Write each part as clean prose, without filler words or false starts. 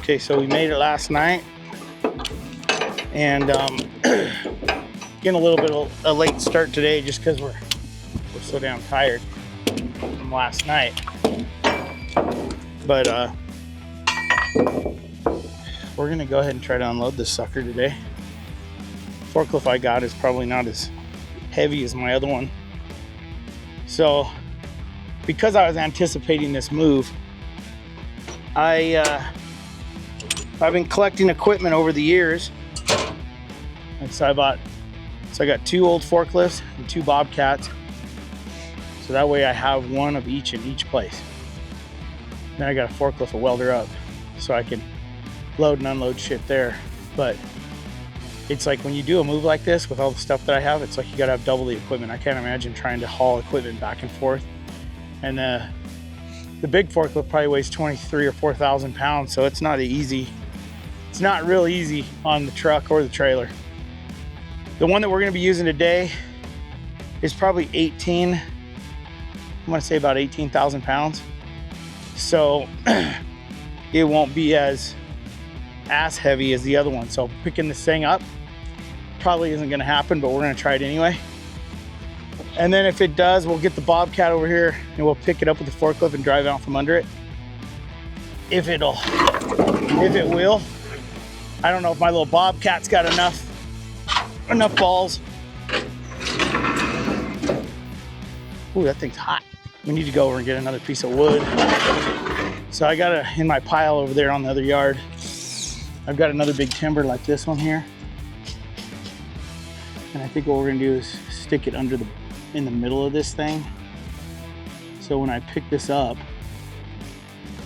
Okay, so we made it last night, and getting a little bit of a late start today just because we're so damn tired from last night. But we're gonna go ahead and try to unload this sucker today. Forklift I got is probably not as heavy as my other one. So because I was anticipating this move, I've been collecting equipment over the years. And so I got 2 old forklifts and 2 Bobcats. So that way I have one of each in each place. Then I got a forklift, a WelderUp, so I can load and unload shit there. But it's like when you do a move like this with all the stuff that I have, it's like you gotta have double the equipment. I can't imagine trying to haul equipment back and forth. And the big forklift probably weighs 23 or 4,000 pounds, so it's not easy. It's not real easy on the truck or the trailer. The one that we're gonna be using today is probably 18, I'm gonna say about 18,000 pounds. So it won't be as heavy as the other one. So picking this thing up probably isn't gonna happen, but we're gonna try it anyway. And then if it does, we'll get the Bobcat over here and we'll pick it up with the forklift and drive out from under it. If it will. I don't know if my little Bobcat's got enough balls. Ooh, that thing's hot. We need to go over and get another piece of wood. So I got in my pile over there on the other yard. I've got another big timber like this one here. And I think what we're gonna do is stick it in the middle of this thing. So when I pick this up,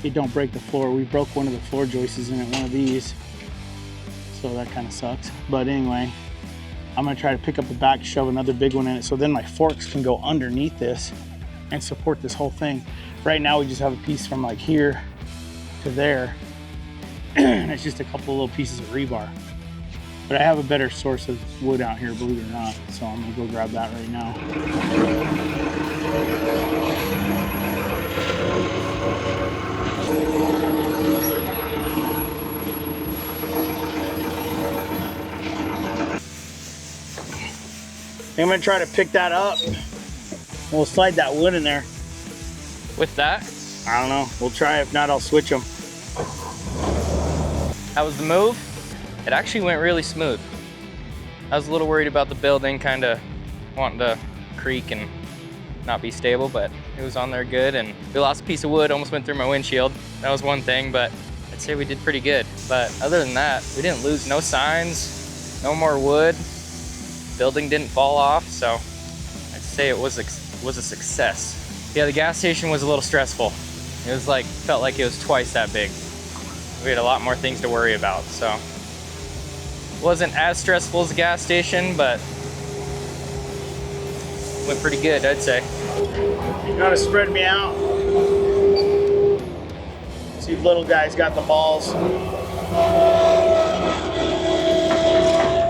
it don't break the floor. We broke one of the floor joists in it, one of these. So that kind of sucks. But anyway, I'm gonna try to pick up the back, shove another big one in it, so then my forks can go underneath this and support this whole thing. Right now we just have a piece from like here to there, and it's just a couple of little pieces of rebar. But I have a better source of wood out here, believe it or not, so I'm gonna go grab that right now. I'm gonna try to pick that up. We'll slide that wood in there. With that? I don't know. We'll try. If not, I'll switch them. That was the move. It actually went really smooth. I was a little worried about the building kind of wanting to creak and not be stable, but it was on there good. And we lost a piece of wood, almost went through my windshield. That was one thing, but I'd say we did pretty good. But other than that, we didn't lose no signs, no more wood. Building didn't fall off, so I'd say it was a success. Yeah, the gas station was a little stressful. It was like, felt like it was twice that big. We had a lot more things to worry about, so. It wasn't as stressful as the gas station, but went pretty good, I'd say. You gotta spread me out. See if little guy's got the balls.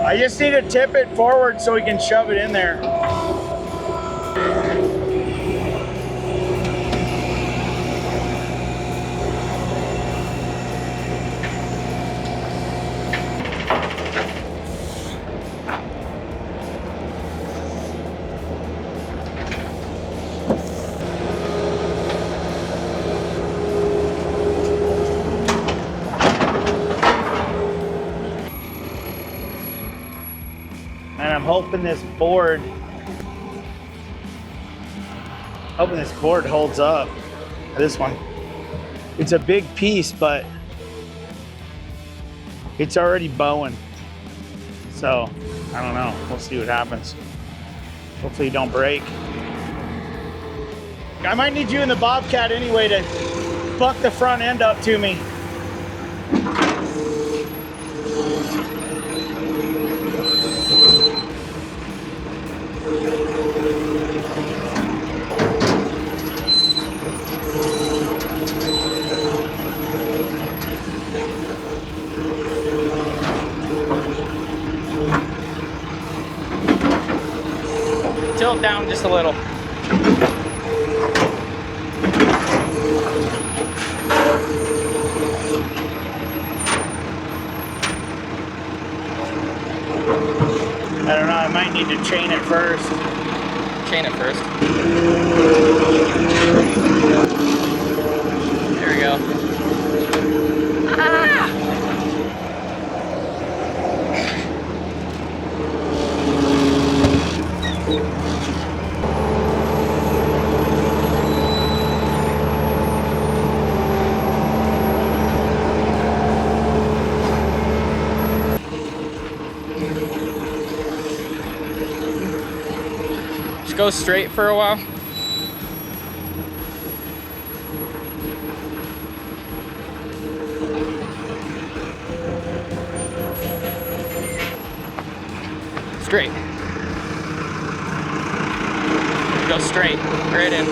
I just need to tip it forward so we can shove it in there. And I'm hoping this board holds up. This one. It's a big piece, but it's already bowing. So, I don't know. We'll see what happens. Hopefully you don't break. I might need you in the Bobcat anyway to buck the front end up to me. Tilt down just a little. I might need to chain it first. Chain it first. There we go. Ah! Just go straight for a while. Straight. Go straight, right in.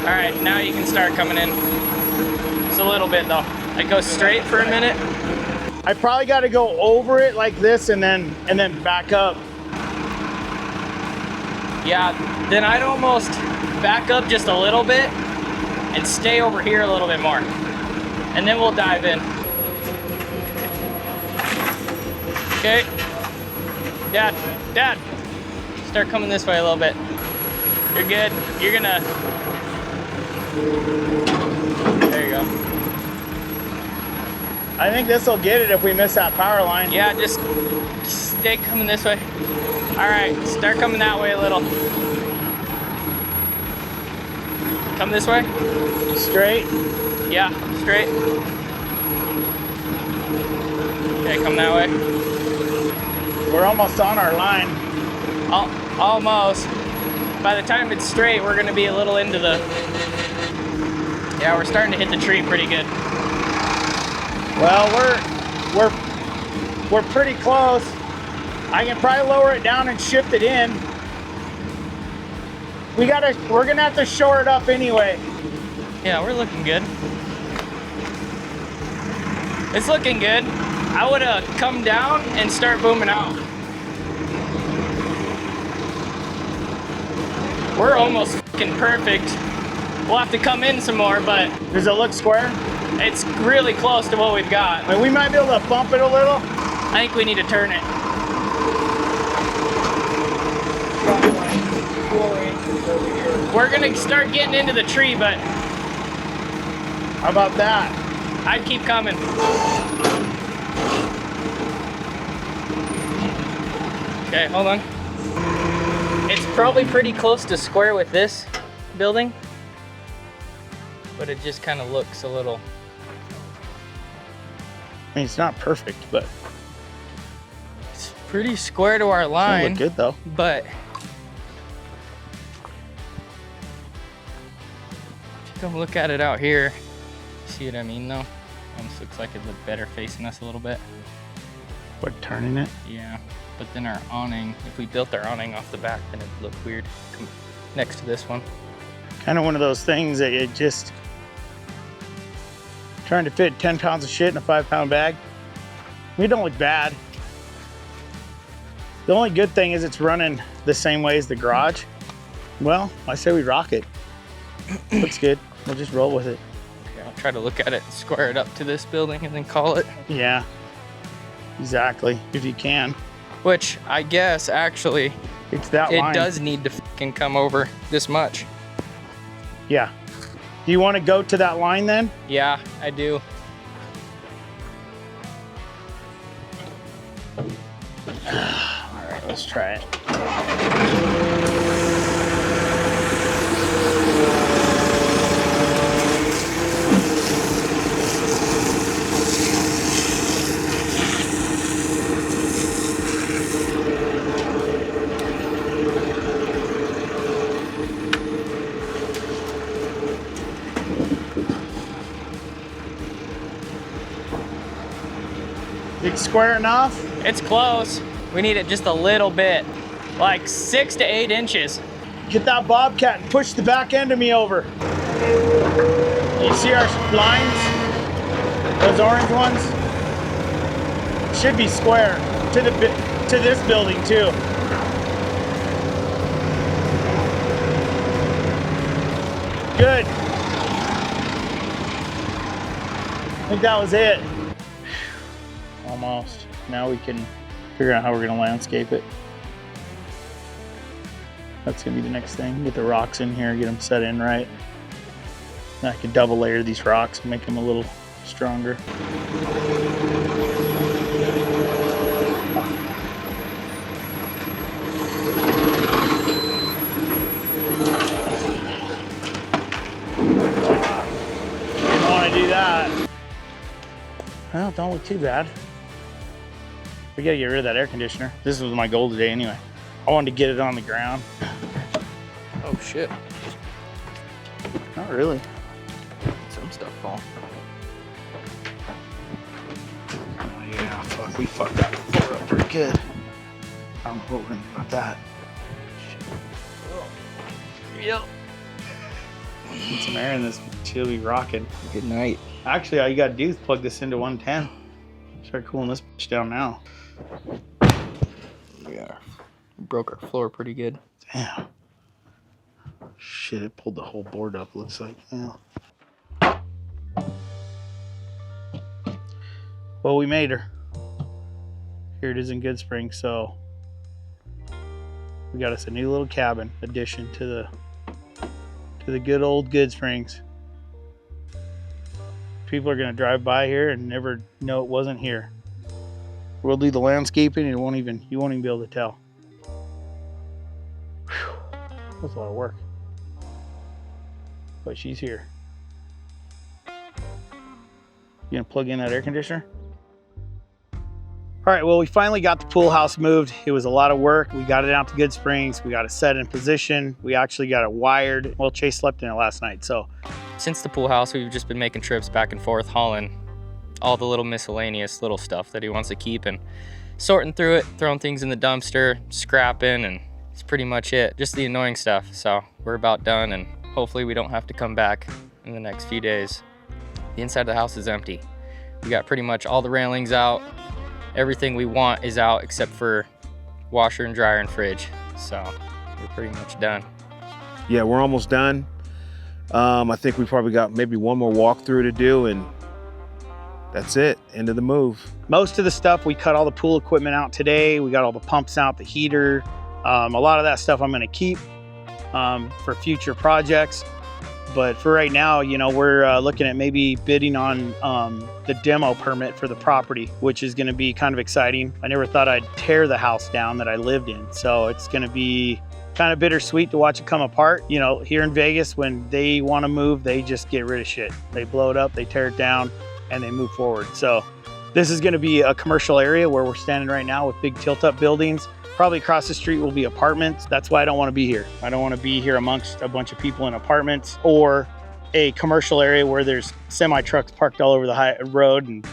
All right, now you can start coming in. It's a little bit though. I go straight for a minute. I probably got to go over it like this and then back up. Yeah, then I'd almost back up just a little bit and stay over here a little bit more. And then we'll dive in. Okay. Dad, start coming this way a little bit. You're good. You're gonna, there you go. I think this will get it if we miss that power line. Yeah, just stay coming this way. All right, start coming that way a little. Come this way. Straight? Yeah, straight. Okay, come that way. We're almost on our line. Almost. By the time it's straight, we're gonna be a little into the, yeah, we're starting to hit the tree pretty good. Well, we're pretty close. I can probably lower it down and shift it in. We're gonna have to shore it up anyway. Yeah, we're looking good. It's looking good. I would have come down and start booming out. We're almost fucking perfect. We'll have to come in some more, but Does it look square? it's really close to what we've got. I mean, we might be able to bump it a little. I think we need to turn it. We're gonna start getting into the tree, but How about that? I'd keep coming. Okay, hold on. It's probably pretty close to square with this building, but it just kind of looks a little. I mean, it's not perfect, but It's pretty square to our it line, look good though. but if you come look at it out here, see what I mean though? Almost looks like it looked better facing us a little bit. What, turning it? Yeah, but then our awning, if we built our awning off the back, then it'd look weird next to this one. Kind of one of those things that it just trying to fit 10 pounds of shit in a 5-pound bag. We don't look bad. The only good thing is it's running the same way as the garage. Well, I say we rock it. Looks good. We'll just roll with it. Okay, I'll try to look at it and square it up to this building and then call it. Yeah, exactly. If you can. Which I guess actually It's that it line. does need to fucking come over this much. Yeah. Do you want to go to that line then? Yeah, I do. All right, let's try it. It's square enough? It's close. We need it just a little bit, like 6 to 8 inches. Get that bobcat and push the back end of me over. You see our lines? Those orange ones? Should be square to this building too. Good. I think that was it. Almost. Now we can figure out how we're gonna landscape it. That's gonna be the next thing. Get the rocks in here, get them set in right. And I can double layer these rocks and make them a little stronger. Didn't want to do that. Well, don't look too bad. We gotta get rid of that air conditioner. This was my goal today anyway. I wanted to get it on the ground. Oh shit. Not really. Some stuff fall. Oh yeah, fuck, we fucked that floor up pretty good. I don't know what we're gonna do about that. Yep. Get some air in this, she'll be rocking. Good night. Actually, all you gotta do is plug this into 110. Start cooling this bitch down now. We broke our floor pretty good. Damn. Shit, it pulled the whole board up, looks like. Yeah. Well, we made her. Here it is in Good Spring, so we got us a new little cabin addition to the good old Good Springs. People are gonna drive by here and never know it wasn't here. We'll do the landscaping and you won't even be able to tell. Whew. That's a lot of work. But she's here. You gonna plug in that air conditioner? All right, well, we finally got the pool house moved. It was a lot of work. We got it out to Good Springs. We got it set in position. We actually got it wired. Well, Chase slept in it last night, so. Since the pool house, we've just been making trips back and forth, hauling all the little miscellaneous little stuff that he wants to keep and sorting through it, throwing things in the dumpster, scrapping, and it's pretty much it. Just the annoying stuff. So we're about done, and hopefully we don't have to come back in the next few days. The inside of the house is empty. We got pretty much all the railings out. Everything we want is out except for washer and dryer and fridge. So we're pretty much done. Yeah, we're almost done. I think we probably got maybe one more walkthrough to do, and that's it. End of the move. Most of the stuff, we cut all the pool equipment out today. We got all the pumps out, the heater. A lot of that stuff I'm gonna keep for future projects. But for right now, you know, we're looking at maybe bidding on the demo permit for the property, which is gonna be kind of exciting. I never thought I'd tear the house down that I lived in. So it's gonna be kind of bittersweet to watch it come apart. You know, here in Vegas, when they wanna move, they just get rid of shit. They blow it up, they tear it down, and they move forward. So this is gonna be a commercial area where we're standing right now with big tilt-up buildings. Probably across the street will be apartments. That's why I don't want to be here. I don't want to be here amongst a bunch of people in apartments or a commercial area where there's semi trucks parked all over the road and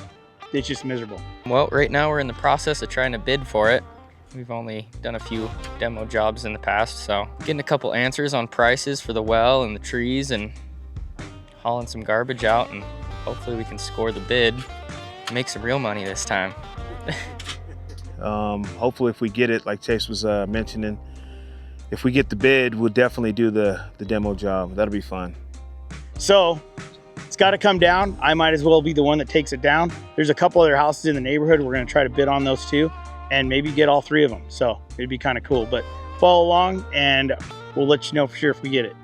it's just miserable. Well, right now we're in the process of trying to bid for it. We've only done a few demo jobs in the past, so getting a couple answers on prices for the well and the trees and hauling some garbage out, and hopefully we can score the bid and make some real money this time. Hopefully if we get it, like Chase was mentioning, if we get the bid, we'll definitely do the demo job. That'll be fun. So it's got to come down. I might as well be the one that takes it down. There's a couple other houses in the neighborhood. We're going to try to bid on those too and maybe get all three of them. So it'd be kind of cool, but follow along and we'll let you know for sure if we get it.